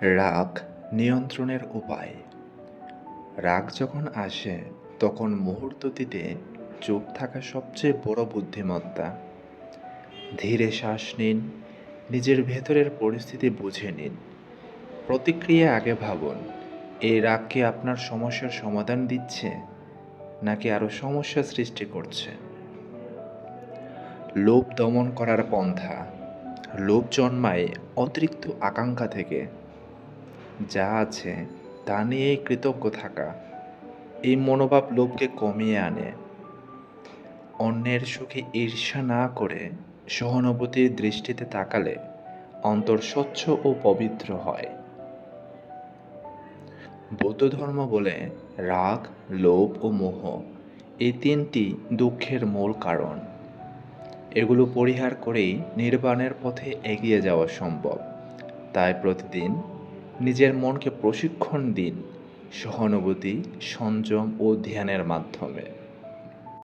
রাগ নিয়ন্ত্রণের উপায়। রাগ যখন আসে তখন মুহূর্তটিতে চুপ থাকা সবচেয়ে বড় বুদ্ধিমত্তা। ধীরে শ্বাস নিন, নিজের ভেতরের পরিস্থিতি বুঝে নিন। প্রতিক্রিয়া আগে ভাবুন, এই রাগ কি আপনার সমস্যার সমাধান দিচ্ছে নাকি আরও সমস্যা সৃষ্টি করছে। লোভ দমন করার পন্থা। লোভ জন্মায় অতিরিক্ত আকাঙ্ক্ষা থেকে। যা আছে তা নিয়েই কৃতজ্ঞ থাকা, এই মনোভাব লোভকে কমিয়ে আনে। অন্যের সুখে ঈর্ষা না করে সহানুভূতির দৃষ্টিতে তাকালে অন্তর স্বচ্ছ ও পবিত্র হয়। বৌদ্ধ ধর্ম বলে রাগ, লোভ ও মোহ এই তিনটি দুঃখের মূল কারণ। এগুলো পরিহার করেই নির্বাণের পথে এগিয়ে যাওয়া সম্ভব। তাই প্রতিদিন নিজের মনকে প্রশিক্ষণ দিন সহানুভূতি, সংযম ও ধ্যানের মাধ্যমে।